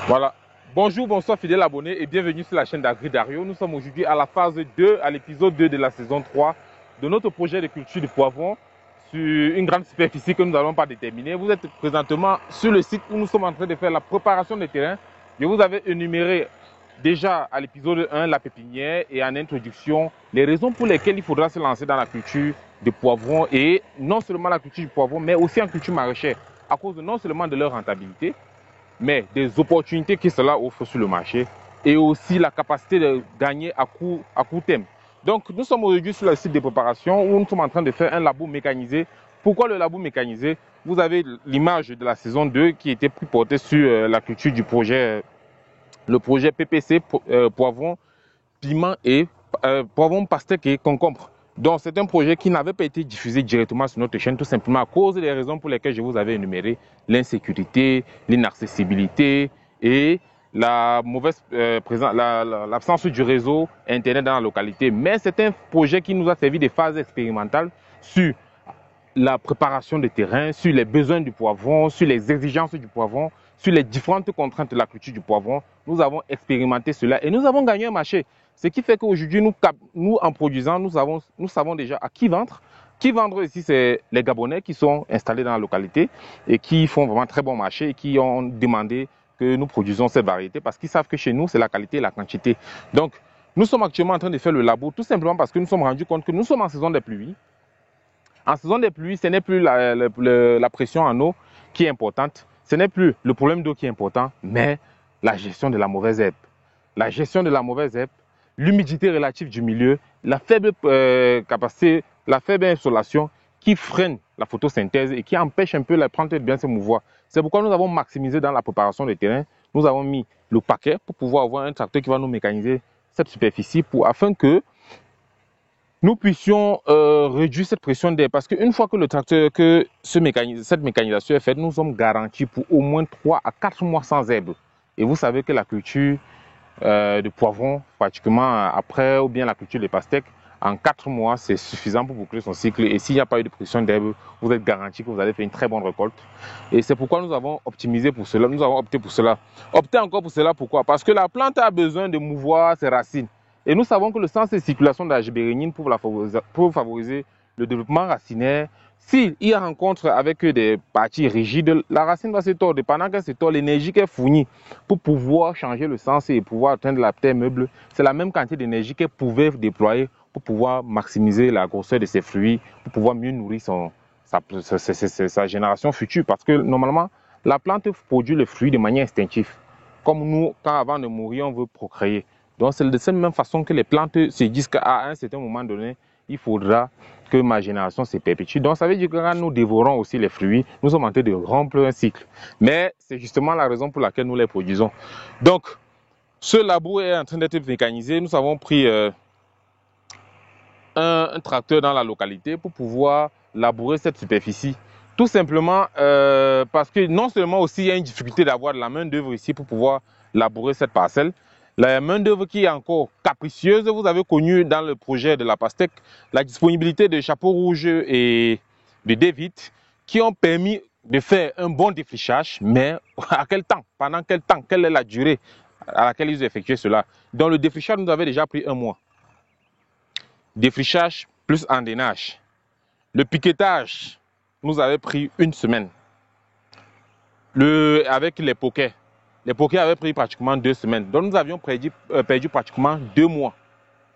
Voilà. Bonjour, bonsoir fidèles abonnés et bienvenue sur la chaîne d'AgriDario. Nous sommes aujourd'hui à la phase 2, à l'épisode 2 de la saison 3 de notre projet de culture de poivrons sur une grande superficie que nous n'allons pas déterminer. Vous êtes présentement sur le site où nous sommes en train de faire la préparation des terrains. Je vous avais énuméré déjà à l'épisode 1 la pépinière et en introduction les raisons pour lesquelles il faudra se lancer dans la culture de poivrons et non seulement la culture du poivron mais aussi en culture maraîchère à cause non seulement de leur rentabilité mais des opportunités que cela offre sur le marché et aussi la capacité de gagner à court terme. Donc nous sommes aujourd'hui sur le site de préparation où nous sommes en train de faire un labour mécanisé. Pourquoi le labour mécanisé? Vous avez l'image de la saison 2 qui était plus portée sur la culture du projet, le projet PPC, poivron, piment et poivron, pastèque et concombre. Donc c'est un projet qui n'avait pas été diffusé directement sur notre chaîne tout simplement à cause des raisons pour lesquelles je vous avais énuméré: l'insécurité, l'inaccessibilité et la mauvaise l'absence du réseau internet dans la localité. Mais c'est un projet qui nous a servi de phase expérimentale sur la préparation des terrains, sur les besoins du poivron, sur les exigences du poivron, sur les différentes contraintes de la culture du poivron. Nous avons expérimenté cela et nous avons gagné un marché. Ce qui fait qu'aujourd'hui, nous, en produisant, nous savons déjà à qui vendre. Qui vendre ici, c'est les Gabonais qui sont installés dans la localité et qui font vraiment très bon marché et qui ont demandé que nous produisons cette variété parce qu'ils savent que chez nous, c'est la qualité et la quantité. Donc, nous sommes actuellement en train de faire le labour tout simplement parce que nous sommes rendus compte que nous sommes en saison des pluies. En saison des pluies, ce n'est plus la pression en eau qui est importante, ce n'est plus le problème d'eau qui est important, mais la gestion de la mauvaise herbe. La gestion de la mauvaise herbe, l'humidité relative du milieu, la faible capacité, la faible insolation qui freine la photosynthèse et qui empêche un peu la plante de bien se mouvoir. C'est pourquoi nous avons maximisé dans la préparation des terrains. Nous avons mis le paquet pour pouvoir avoir un tracteur qui va nous mécaniser cette superficie afin que nous puissions réduire cette pression d'air. Parce qu'une fois que le tracteur, cette mécanisation est faite, nous sommes garantis pour au moins 3 à 4 mois sans herbe. Et vous savez que la culture de poivron, pratiquement après, ou bien la culture de pastèque, en 4 mois, c'est suffisant pour boucler son cycle. Et s'il n'y a pas eu de pression d'herbe, vous êtes garanti que vous allez faire une très bonne récolte. Et c'est pourquoi nous avons optimisé pour cela, nous avons opté pour cela. Opté encore pour cela, pourquoi? Parce que la plante a besoin de mouvoir ses racines. Et nous savons que le sens de circulation de la gibérénine pour favoriser le développement racinaire, s'il y a rencontre avec des parties rigides, la racine va se tordre. Et pendant qu'elle se tord, l'énergie qu'elle fournit pour pouvoir changer le sens et pouvoir atteindre la terre meuble, c'est la même quantité d'énergie qu'elle pouvait déployer pour pouvoir maximiser la grosseur de ses fruits, pour pouvoir mieux nourrir sa génération future. Parce que normalement, la plante produit le fruit de manière instinctive. Comme nous, quand avant de mourir, on veut procréer. Donc c'est de cette même façon que les plantes se disent qu'à un certain moment donné, il faudra que ma génération se perpétue. Donc ça veut dire que quand nous dévorons aussi les fruits, nous sommes en train de rompre un cycle. Mais c'est justement la raison pour laquelle nous les produisons. Donc ce labour est en train d'être mécanisé. Nous avons pris un tracteur dans la localité pour pouvoir labourer cette superficie. Tout simplement parce que non seulement aussi il y a une difficulté d'avoir de la main d'œuvre ici pour pouvoir labourer cette parcelle. La main d'œuvre qui est encore capricieuse. Vous avez connu dans le projet de la pastèque la disponibilité de chapeaux rouges et de David qui ont permis de faire un bon défrichage, mais à quel temps? Pendant quel temps? Quelle est la durée à laquelle ils ont effectué cela? Dans le défrichage, nous avons déjà pris 1 mois. Défrichage plus endainage. Le piquetage nous avait pris 1 semaine. Avec les poquets avaient pris pratiquement 2 semaines. Donc nous avions perdu pratiquement 2 mois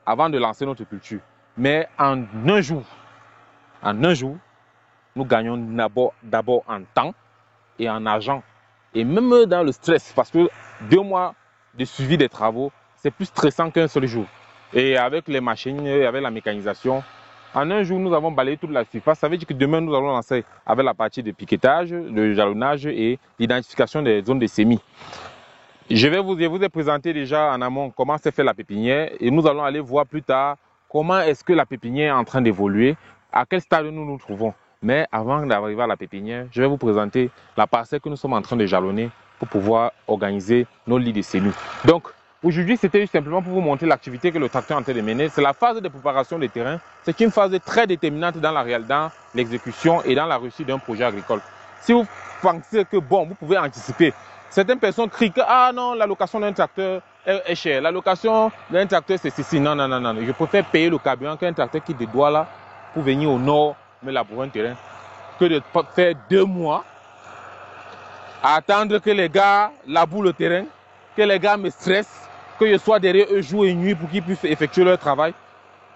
avant de lancer notre culture. Mais en un jour, nous gagnons d'abord en temps et en argent. Et même dans le stress, parce que 2 mois de suivi des travaux, c'est plus stressant qu'un seul jour. Et avec les machines, avec la mécanisation, en un jour, nous avons balayé toute la surface. Ça veut dire que demain, nous allons lancer avec la partie de piquetage, de jalonnage et l'identification des zones de semis. Je vous ai présenté déjà en amont comment s'est fait la pépinière et nous allons aller voir plus tard comment est-ce que la pépinière est en train d'évoluer, à quel stade nous nous trouvons. Mais avant d'arriver à la pépinière, je vais vous présenter la parcelle que nous sommes en train de jalonner pour pouvoir organiser nos lits de semis. Donc, aujourd'hui, c'était simplement pour vous montrer l'activité que le tracteur est en train de mener. C'est la phase de préparation des terrains. C'est une phase très déterminante dans l'exécution et dans la réussite d'un projet agricole. Si vous pensez que bon, vous pouvez anticiper Certaines personnes crient que ah non, la location d'un tracteur est chère. La location d'un tracteur, c'est ceci. Non, non, non, non. Je préfère payer le carburant qu'un tracteur qui dédoit là pour venir au nord me labourer un terrain que de faire 2 mois à attendre que les gars labourent le terrain, que les gars me stressent, que je sois derrière eux jour et nuit pour qu'ils puissent effectuer leur travail.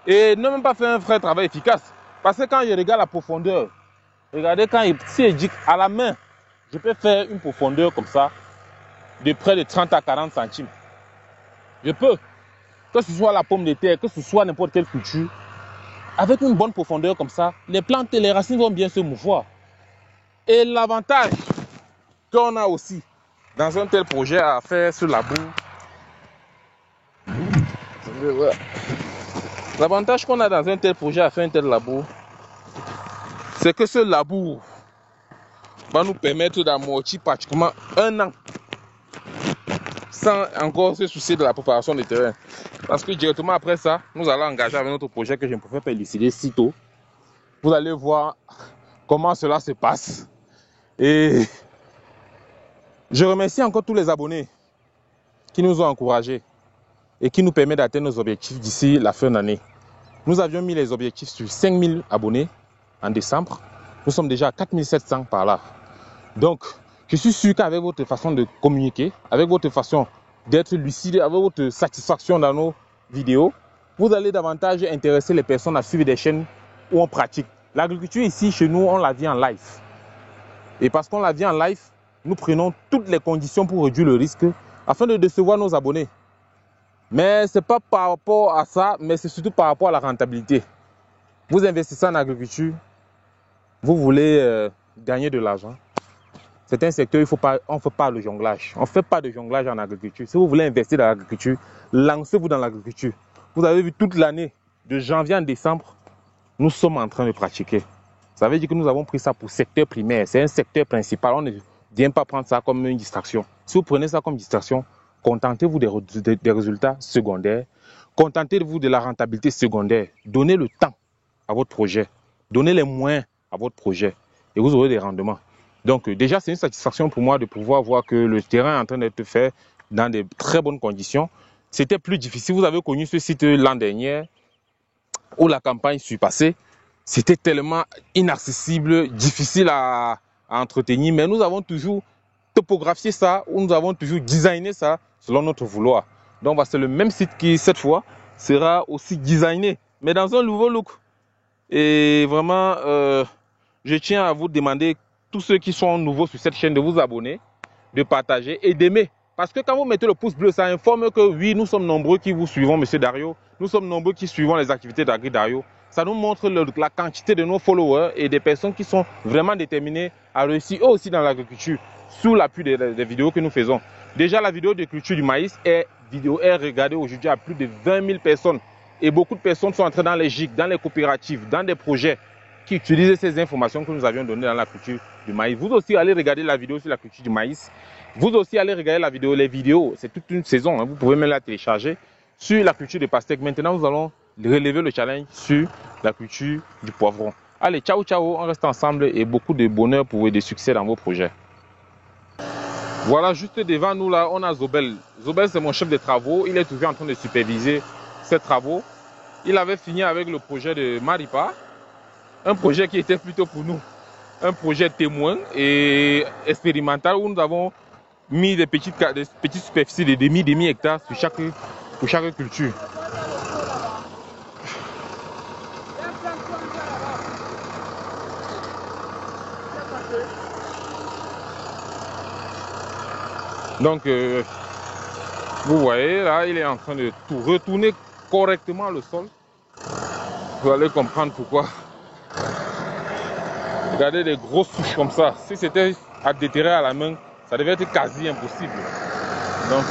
Et ne même pas faire un vrai travail efficace. Parce que quand je regarde la profondeur, regardez si je dis à la main, je peux faire une profondeur comme ça, de près de 30 à 40 centimes. Je peux, que ce soit la pomme de terre, que ce soit n'importe quelle culture, avec une bonne profondeur comme ça, les plantes et les racines vont bien se mouvoir. Et l'avantage qu'on a aussi dans un tel projet à faire ce labour, l'avantage qu'on a dans un tel projet à faire un tel labour, c'est que ce labour va nous permettre d'amortir pratiquement 1 an sans encore se soucier de la préparation du terrain. Parce que directement après ça, nous allons engager avec notre projet que je ne pouvais pas élucider si tôt. Vous allez voir comment cela se passe. Et je remercie encore tous les abonnés qui nous ont encouragés et qui nous permettent d'atteindre nos objectifs d'ici la fin d'année. Nous avions mis les objectifs sur 5000 abonnés en décembre. Nous sommes déjà à 4700 par là. Donc, je suis sûr qu'avec votre façon de communiquer, avec votre façon d'être lucide, avec votre satisfaction dans nos vidéos, vous allez davantage intéresser les personnes à suivre des chaînes où on pratique. L'agriculture ici, chez nous, on la vit en live. Et parce qu'on la vit en live, nous prenons toutes les conditions pour réduire le risque afin de décevoir nos abonnés. Mais ce n'est pas par rapport à ça, mais c'est surtout par rapport à la rentabilité. Vous investissez en agriculture, vous voulez gagner de l'argent. C'est un secteur, on ne fait pas le jonglage. On ne fait pas de jonglage en agriculture. Si vous voulez investir dans l'agriculture, lancez-vous dans l'agriculture. Vous avez vu toute l'année, de janvier en décembre, nous sommes en train de pratiquer. Ça veut dire que nous avons pris ça pour secteur primaire. C'est un secteur principal. On ne vient pas prendre ça comme une distraction. Si vous prenez ça comme distraction, contentez-vous des résultats secondaires. Contentez-vous de la rentabilité secondaire. Donnez le temps à votre projet. Donnez les moyens à votre projet. Et vous aurez des rendements. Donc déjà, c'est une satisfaction pour moi de pouvoir voir que le terrain est en train d'être fait dans de très bonnes conditions. C'était plus difficile. Vous avez connu ce site l'an dernier où la campagne s'est passée. C'était tellement inaccessible, difficile à entretenir. Mais nous avons toujours topographié ça, ou nous avons toujours designé ça selon notre vouloir. Donc c'est le même site qui, cette fois, sera aussi designé, mais dans un nouveau look. Et vraiment, je tiens à vous demander, tous ceux qui sont nouveaux sur cette chaîne, de vous abonner, de partager et d'aimer. Parce que quand vous mettez le pouce bleu, ça informe que oui, nous sommes nombreux qui vous suivons, Monsieur Dario. Nous sommes nombreux qui suivons les activités d'Agri Dario. Ça nous montre la quantité de nos followers et des personnes qui sont vraiment déterminées à réussir eux aussi dans l'agriculture, sous l'appui des vidéos que nous faisons. Déjà, la vidéo de culture du maïs est regardée aujourd'hui à plus de 20 000 personnes. Et beaucoup de personnes sont entrées dans les GIC, dans les coopératives, dans des projets qui utilisent ces informations que nous avions données dans la culture du maïs. Vous aussi allez regarder la vidéo sur la culture du maïs. Vous aussi allez regarder la vidéo, les vidéos, c'est toute une saison, hein. Vous pouvez même la télécharger sur la culture de pastèque. Maintenant, nous allons relever le challenge sur la culture du poivron. Allez, ciao, ciao, on reste ensemble et beaucoup de bonheur pour vous et de succès dans vos projets. Voilà, juste devant nous là, on a Zobel. Zobel, c'est mon chef de travaux. Il est toujours en train de superviser ces travaux. Il avait fini avec le projet de Maripa, un projet qui était plutôt pour nous un projet témoin et expérimental où nous avons mis des petites superficies de demi hectares pour chaque culture. Donc, vous voyez, là, il est en train de retourner correctement le sol. Vous allez comprendre pourquoi. Regardez des grosses souches comme ça. Si c'était à déterrer à la main, ça devait être quasi impossible. Donc,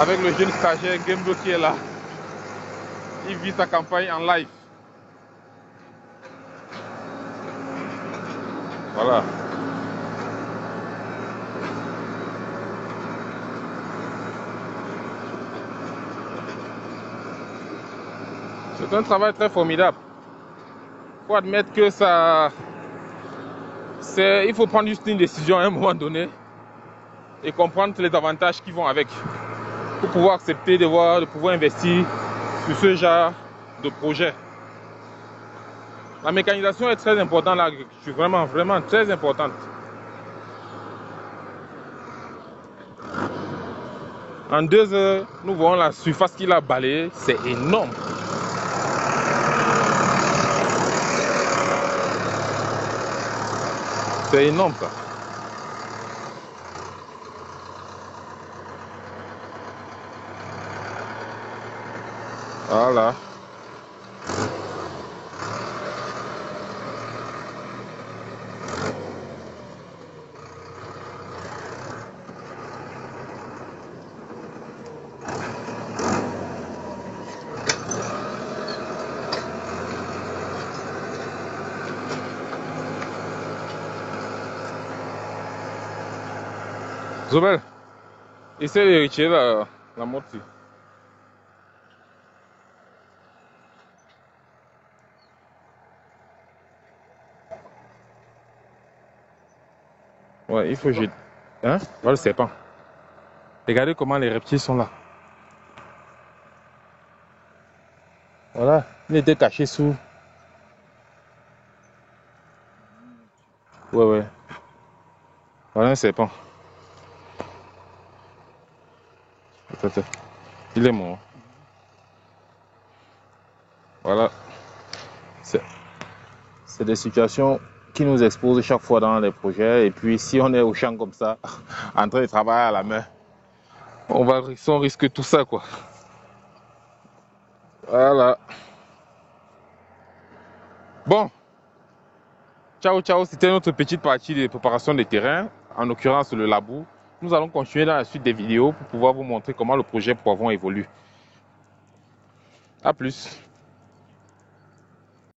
avec le jeune stagiaire Gembo qui est là, il vit sa campagne en live. Voilà. C'est un travail très formidable. Il faut admettre que ça... Il faut prendre juste une décision à un moment donné et comprendre les avantages qui vont avec pour pouvoir accepter de pouvoir investir sur ce genre de projet. La mécanisation est très importante dans l'agriculture, vraiment, vraiment très importante. En 2 heures, nous voyons la surface qu'il a balayée, c'est énorme. C'est énorme ça. Voilà. Zobel, essaie de retirer la moitié. Ouais, il faut que je... Hein? Voilà le serpent. Regardez comment les reptiles sont là. Voilà, il était caché sous. Ouais, ouais. Voilà un serpent. Attends. Il est mort. Voilà. C'est des situations qui nous exposent chaque fois dans les projets. Et puis si on est au champ comme ça, en train de travailler à la main, on risque tout ça quoi. Voilà. Bon. Ciao, ciao. C'était notre petite partie de préparation des terrains, en l'occurrence le labour. Nous allons continuer dans la suite des vidéos pour pouvoir vous montrer comment le projet Poivron évolue. A plus.